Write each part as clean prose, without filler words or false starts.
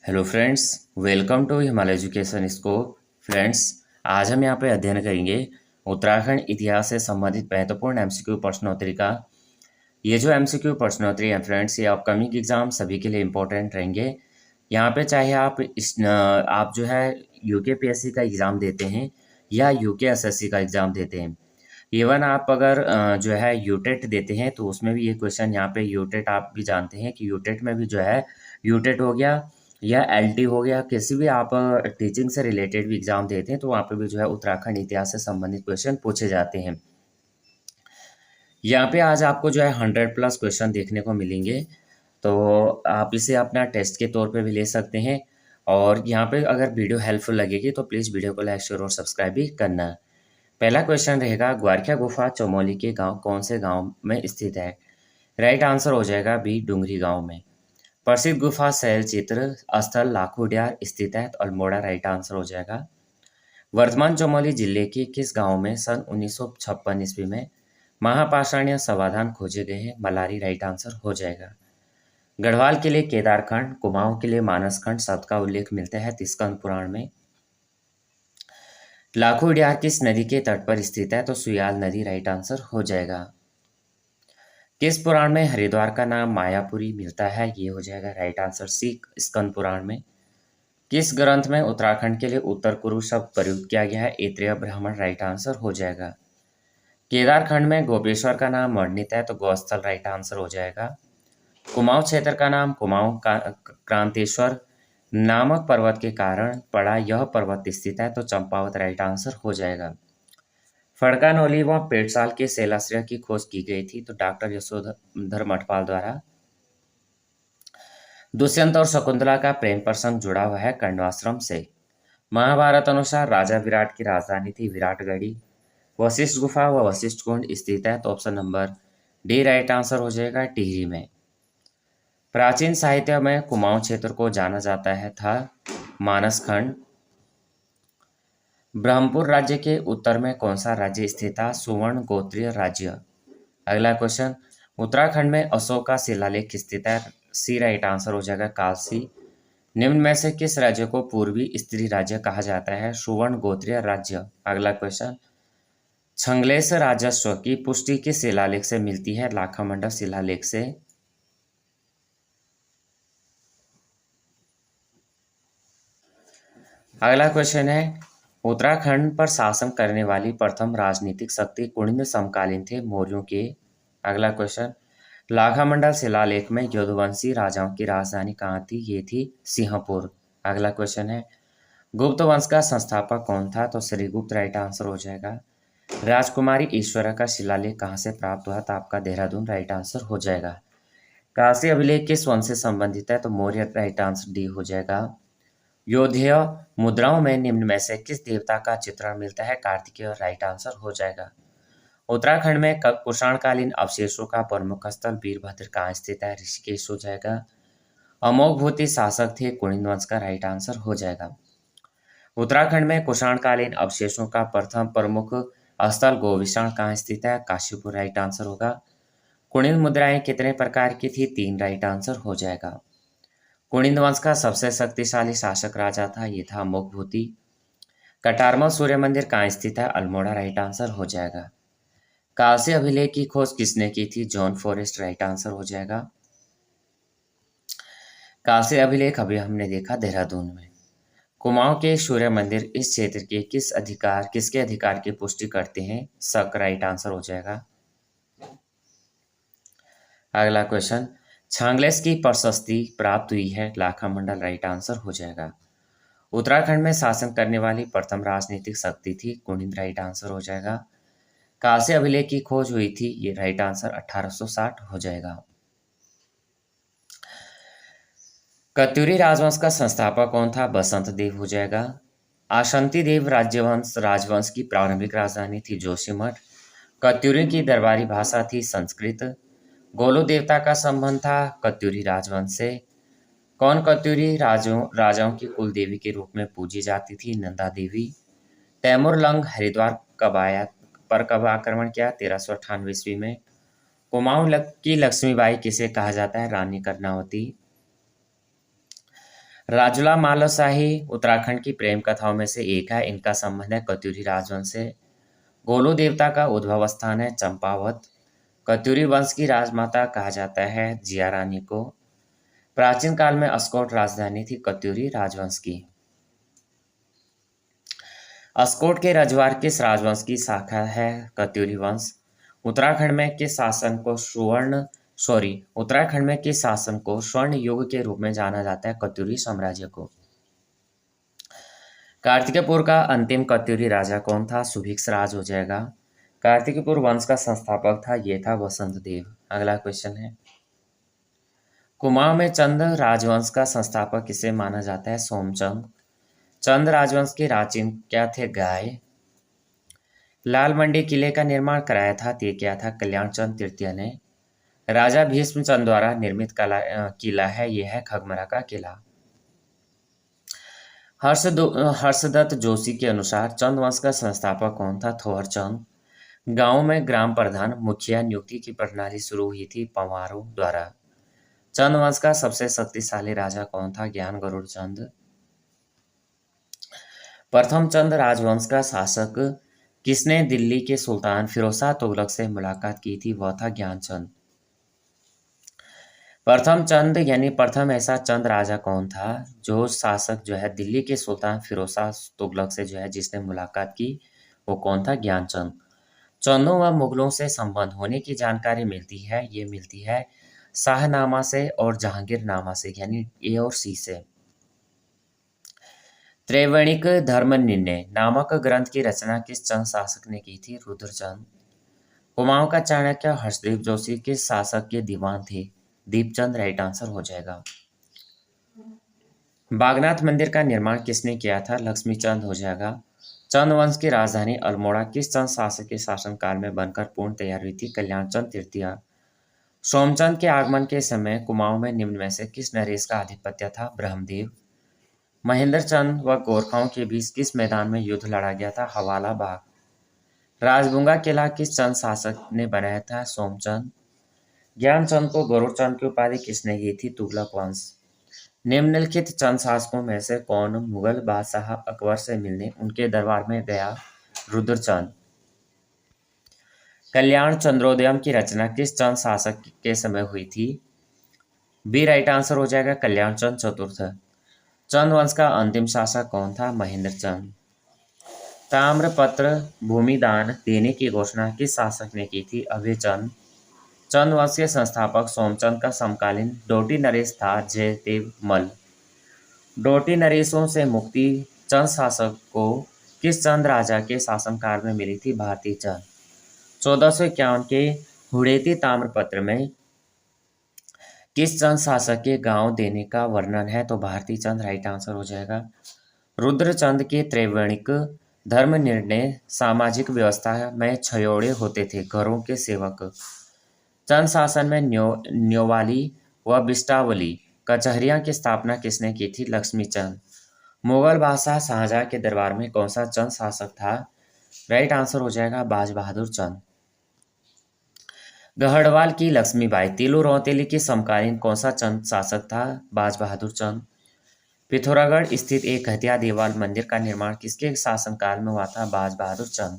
Hello friends, welcome to Himalaya education scope. Friends, आज हम यहाँ पे अध्ययन करेंगे उत्तराखंड इतिहास से संबंधित महत्वपूर्ण एमसीक्यू प्रश्नोत्तरी का। ये जो एमसीक्यू प्रश्नोत्तरी है फ्रेंड्स, ये अपकमिंग एग्जाम सभी के लिए इम्पोर्टेंट रहेंगे। यहाँ पे चाहे आप जो है यूकेपीएससी का एग्ज़ाम देते हैं या यूकेएसएससी का एग्ज़ाम देते हैं। इवन आप अगर जो है यूटेट देते हैं तो उसमें भी ये क्वेश्चन यहाँ पे यूटेट आप भी जानते हैं कि यूटेट में भी जो है यूटेट हो गया या एलटी हो गया, किसी भी आप टीचिंग से रिलेटेड भी एग्जाम देते हैं तो वहाँ पे भी जो है उत्तराखंड इतिहास से संबंधित क्वेश्चन पूछे जाते हैं। यहाँ पे आज आपको जो है 100+ क्वेश्चन देखने को मिलेंगे, तो आप इसे अपना टेस्ट के तौर पे भी ले सकते हैं। और यहाँ पे अगर वीडियो हेल्पफुल लगेगी तो प्लीज़ वीडियो को लाइक शेयर और सब्सक्राइब भी करना। पहला क्वेश्चन रहेगा, ग्वारखिया गुफा चमोली के गांव कौन से गांव में स्थित है? राइट आंसर हो जाएगा बी, डुंगरी गांव में। प्रसिद्ध गुफा शैल चित्र स्थल लाखोडियार स्थित है, तो अल्मोड़ा राइट आंसर हो जाएगा। वर्तमान चमोली जिले के किस गांव में सन 1956 ईस्वी में महापाषाणीय समाधान खोजे गए हैं? मलारी राइट आंसर हो जाएगा। गढ़वाल के लिए केदारखंड, कुमाऊं के लिए मानसखंड शब्द का उल्लेख मिलता है स्कंद पुराण में। लाखोडियार किस नदी के तट पर स्थित है? तो सुयाल नदी राइट आंसर हो जाएगा। किस पुराण में हरिद्वार का नाम मायापुरी मिलता है? ये हो जाएगा right answer C, Skanda Purana में। किस ग्रंथ में उत्तराखंड के लिए उत्तर कुरु शब्द प्रयुक्त किया गया है? ऐत्रेय ब्राह्मण राइट आंसर हो जाएगा। केदारखंड में गोपेश्वर का नाम वर्णित है, तो गौस्थल राइट आंसर हो जाएगा। कुमाऊं क्षेत्र का नाम कुमाऊं क्रांतेश्वर नामक पर्वत के कारण पड़ा, यह पर्वत स्थित है, तो चंपावत राइट आंसर हो जाएगा। फड़कानोली व पेड़साल के शैलाश्रय की खोज की गई थी, तो डॉक्टर यशोधर मठपाल द्वारा। दुष्यंत और शकुंतला का प्रेम प्रसंग जुड़ा हुआ है कण्वाश्रम से। महाभारत अनुसार राजा विराट की राजधानी थी विराटगढ़ी। वशिष्ठ गुफा व वशिष्ठ कुंड स्थित है, तो option number D right answer हो जाएगा, टिहरी में। प्राचीन साहित्य में कुमाऊं क्षेत्र को जाना जाता है था मानसखंड। ब्रह्मपुर राज्य के उत्तर में कौन सा राज्य स्थित था? सुवर्ण गोत्रीय राज्य। अगला क्वेश्चन, उत्तराखंड में अशोक का शिलालेख स्थित है? सी राइट आंसर हो जाएगा, कालसी। निम्न में से किस राज्य को पूर्वी स्त्री राज्य कहा जाता है? सुवर्ण गोत्रीय राज्य। अगला क्वेश्चन, छंगलेश राजस्व की पुष्टि किस शिलालेख से मिलती है? लाखामंडल शिलालेख से। अगला क्वेश्चन है, उत्तराखंड पर शासन करने वाली प्रथम राजनीतिक शक्ति कुणिंद समकालीन थे मौर्यों के। अगला क्वेश्चन, लाखामंडल शिलालेख में यदुवंशी राजाओं की राजधानी कहाँ थी? ये थी सिंहपुर। अगला क्वेश्चन है, गुप्त वंश का संस्थापक कौन था? तो श्रीगुप्त राइट आंसर हो जाएगा। राजकुमारी ईश्वरा का शिलालेख कहाँ से प्राप्त हुआ? तो आपका देहरादून राइट आंसर हो जाएगा। काशी अभिलेख किस वंश से संबंधित है? तो मौर्य राइट आंसर डी हो जाएगा। योधेय मुद्राओं में निम्न में से किस देवता का चित्रण मिलता है? कार्तिकेय राइट आंसर हो जाएगा। उत्तराखंड में कुषाणकालीन अवशेषों का प्रमुख स्थल वीरभद्र कहाँ स्थित है? ऋषिकेश हो जाएगा। अमोघभूति शासक थे कुणिंद वंश का राइट आंसर हो जाएगा। उत्तराखंड में कुषाणकालीन अवशेषों का प्रथम प्रमुख स्थल गोविषाण कहाँ स्थित है? काशीपुर राइट आंसर होगा। कुणिंद मुद्राएं कितने प्रकार की थी? 3 राइट आंसर हो जाएगा। कुणिंद वंश का सबसे शक्तिशाली शासक राजा था, ये था अमोघभूति। कटारमल सूर्य मंदिर कहाँ स्थित है? अल्मोड़ा राइट आंसर हो जाएगा। कालसी अभिलेख की खोज किसने की थी? जॉन फॉरेस्ट राइट आंसर हो जाएगा। कालसी अभिलेख अभी हमने देखा देहरादून में। कुमाऊं के सूर्य मंदिर इस क्षेत्र के किसके अधिकार की पुष्टि करते हैं? शक राइट आंसर हो जाएगा। अगला क्वेश्चन, छांगलेस की प्रशस्ति प्राप्त हुई है? लाखामंडल राइट आंसर हो जाएगा। उत्तराखंड में शासन करने वाली प्रथम राजनीतिक शक्ति थी कुणिंद राइट आंसर हो जाएगा। कालसी अभिलेख की खोज हुई थी, ये राइट आंसर 1860 हो जाएगा। कत्यूरी राजवंश का संस्थापक कौन था? बसंत देव हो जाएगा। आशंति देव राजवंश की प्रारंभिक राजधानी थी जोशीमठ। कत्यूरी की दरबारी भाषा थी संस्कृत। गोलू देवता का संबंध था कत्यूरी राजवंश से। कौन कत्यूरी राजाओं की कुल देवी के रूप में पूजी जाती थी? नंदा देवी। तैमूर लंग हरिद्वार कब आक्रमण किया? 1398 ईस्वी में। कुमाऊं की लक्ष्मीबाई किसे कहा जाता है? रानी कर्णावती। राजुला मालवशाही उत्तराखंड की प्रेम कथाओं में से एक है। इनका संबंध है कत्यूरी राजवंश से। गोलू देवता का उद्भव स्थान है चंपावत। कत्यूरी वंश की राजमाता कहा जाता है जिया रानी को। प्राचीन काल में अस्कोट राजधानी थी कत्यूरी राजवंश की। अस्कोट के रजवार किस राजवंश की शाखा है? कत्यूरी वंश। उत्तराखंड में किस शासन को उत्तराखंड में किस शासन को स्वर्ण युग के रूप में जाना जाता है? कत्यूरी साम्राज्य को। कार्तिकेयपुर का अंतिम कत्यूरी राजा कौन था? सुभिक्ष राज हो जाएगा। कार्तिकेयपुर वंश का संस्थापक था, ये था वसंत देव। अगला क्वेश्चन है, कुमाऊं में चंद राजवंश का संस्थापक किसे माना जाता है? सोमचंद। चंद राजवंश के राचिन क्या थे? गाय। लाल मंडी किले का निर्माण कराया था, ये क्या था? कल्याण चंद तृतीय ने। राजा भीष्मचंद द्वारा निर्मित किला है, यह है खगमरा का किला। हर्षदत्त जोशी के अनुसार चंद वंश का संस्थापक कौन था? थोहर चंद। गांव में ग्राम प्रधान मुखिया नियुक्ति की प्रणाली शुरू हुई थी पंवारों द्वारा। चंद वंश का सबसे शक्तिशाली राजा कौन था? ज्ञान गरुड़ चंद। प्रथम चंद राजवंश का शासक किसने दिल्ली के सुल्तान फिरोजशाह तुगलक से मुलाकात की थी? वह था ज्ञानचंद। प्रथम चंद यानी प्रथम ऐसा चंद राजा कौन था जो शासक जो है दिल्ली के सुल्तान फिरोजशाह तुगलक से जो है जिसने मुलाकात की, वो कौन था? ज्ञानचंद। चंदों व मुगलों से संबंध होने की जानकारी मिलती है, ये मिलती है शाहनामा से और जहांगीरनामा से, यानी ए और सी से। त्रैवणिक धर्मनिर्णय नामक ग्रंथ की रचना किस चंद शासक ने की थी? रुद्रचंद। कुमाऊं का चाणक्य हर्षदेव जोशी किस शासक के दीवान थे? दीपचंद। राइट आंसर हो जाएगा। बागनाथ मंदिर का निर्माण किसने किया था? लक्ष्मीचंद हो जाएगा। चंद वंश की राजधानी अल्मोड़ा किस चंद शासक के शासनकाल में बनकर पूर्ण तैयार हुई थी? कल्याणचंद तृतीय। सोमचंद के आगमन के समय कुमाऊं में निम्न में से किस नरेश का आधिपत्य था? ब्रह्मदेव। महेंद्र चंद व गोरखाओं के बीच किस मैदान में युद्ध लड़ा गया था? हवाला बाग। राजबुंगा किला किस चंद शासक ने बनाया था? सोमचंद। ज्ञानचंद को गरुड़चंद की उपाधि किसने दी थी? तुगलक वंश। निम्नलिखित चंद शासकों में से कौन मुगल बादशाह अकबर से मिलने उनके दरबार में गया? रुद्रचंद। कल्याण चंद्रोदयम की रचना किस चंद शासक के समय हुई थी? बी राइट आंसर हो जाएगा, कल्याण चंद चतुर्थ। चंद वंश का अंतिम शासक कौन था? महेंद्र चंद। ताम्रपत्र भूमिदान देने की घोषणा किस शासक ने की थी? अभयचंद। चंद वंश के संस्थापक सोमचंद का समकालीन डोटी नरेश था जयदेव मल। डोटी नरेशों से मुक्ति चंद शासक को किस चंद राजा के शासनकाल में मिली थी? भारती चंद। 1451 के हुड़ेती ताम्रपत्र में किस चंद शासक के गांव देने का वर्णन है? तो भारती चंद। राइट आंसर हो जाएगा। रुद्रचंद के त्रैवणिक धर्म निर्णय सामाजिक व्यवस्था में छयोड़े होते थे, घरों के सेवक। चंद शासन में न्योवाली व बिस्टावली कचहरियां की स्थापना किसने की थी? लक्ष्मीचंद। मुगल बादशाह शाहजहां के दरबार में कौन सा चंद शासक था? राइट आंसर हो जाएगा, बाज बहादुर चंद। गढ़वाल की लक्ष्मीबाई तिलू रौतेली के समकालीन कौन सा चंद शासक था? बाज बहादुर चंद। पिथौरागढ़ स्थित एक हथिया देवाल मंदिर का निर्माण किसके शासनकाल में हुआ था? बाज बहादुर चंद।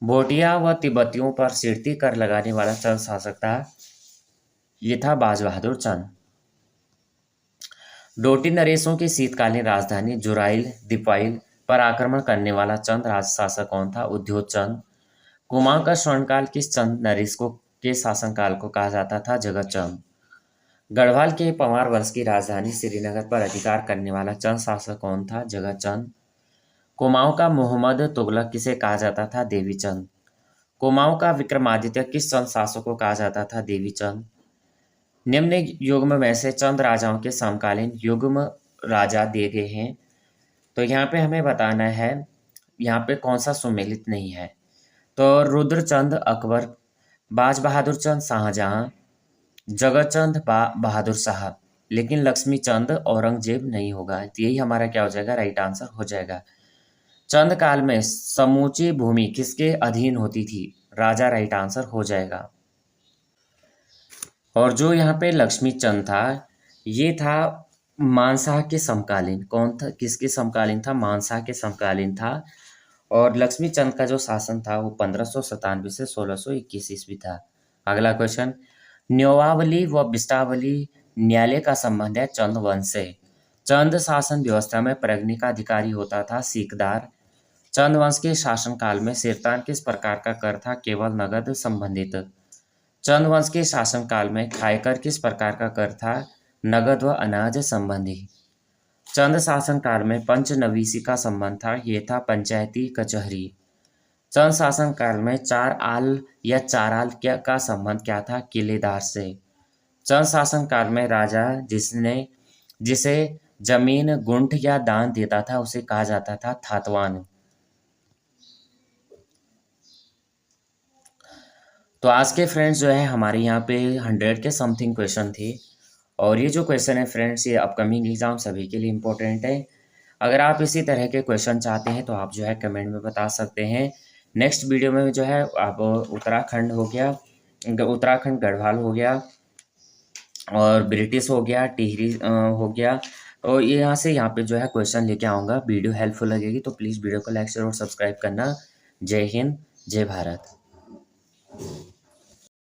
भोटिया व तिब्बतियों पर सिरती कर लगाने वाला चंद शासक था, ये था बाज बहादुर चंद। डोटी नरेशों की शीतकालीन राजधानी जुराइल दीपाइल पर आक्रमण करने वाला चंद राज शासक कौन था? उद्योग चंद। कुमाऊं का स्वर्णकाल किस चंद नरेश को के शासनकाल को कहा जाता था? जगत चंद। गढ़वाल के पंवार वंश की राजधानी श्रीनगर पर अधिकार करने वाला चंद शासक कौन था? जगत चंद। कुमाऊं का मोहम्मद तुगलक किसे कहा जाता था? देवीचंद। कुमाऊं का विक्रमादित्य किस चंद शासक को कहा जाता था? देवीचंद। निम्न युग्म में से चंद राजाओं के समकालीन युग्म राजा दिए गए हैं, तो यहाँ पे हमें बताना है यहाँ पे कौन सा सुमेलित नहीं है। तो रुद्रचंद अकबर, बाज बहादुर चंद शाहजहां, जगतचंद बहादुर शाह, लेकिन लक्ष्मीचंद औरंगजेब नहीं होगा। यही हमारा क्या हो जाएगा? राइट आंसर हो जाएगा। चंद काल में समूची भूमि किसके अधीन होती थी? राजा। राइट आंसर हो जाएगा। और जो यहाँ पे लक्ष्मीचंद था, ये था मानशाह के समकालीन कौन था, किसके समकालीन था? मानशाह के समकालीन था। और लक्ष्मी चंद का जो शासन था वो 1597 से 1621 ईस्वी था। अगला क्वेश्चन, न्योवावली व बिस्टावली न्यायालय का संबंध है चंद वंश से। चंद शासन व्यवस्था में प्रज्ञा का अधिकारी होता था सीकदार। चंद वंश के शासनकाल में सिरतान किस प्रकार का कर था? केवल नगद संबंधित। चंद वंश के शासनकाल में खायकर किस प्रकार का कर था? नगद व अनाज संबंधी। चंद शासनकाल में पंचनवीसी का संबंध था, ये था पंचायती कचहरी। चंद शासनकाल में चार आल या चाराल क्या का संबंध क्या था? किलेदार से। चंद शासनकाल में राजा जिसे जमीन गुंठ या दान देता था उसे कहा जाता था थातवान। तो आज के फ्रेंड्स जो है हमारे यहाँ पे 100 के समथिंग क्वेश्चन थे। और ये जो क्वेश्चन है फ्रेंड्स ये अपकमिंग एग्जाम सभी के लिए इम्पोर्टेंट है। अगर आप इसी तरह के क्वेश्चन चाहते हैं तो आप जो है कमेंट में बता सकते हैं। नेक्स्ट वीडियो में जो है आप उत्तराखंड हो गया, उत्तराखंड गढ़वाल हो गया और ब्रिटिश हो गया, टिहरी हो गया, और यहाँ से यहाँ पे जो है क्वेश्चन लेके आऊँगा। वीडियो हेल्पफुल लगेगी तो प्लीज़ वीडियो को लाइक शेयर और सब्सक्राइब करना। जय हिंद, जय भारत।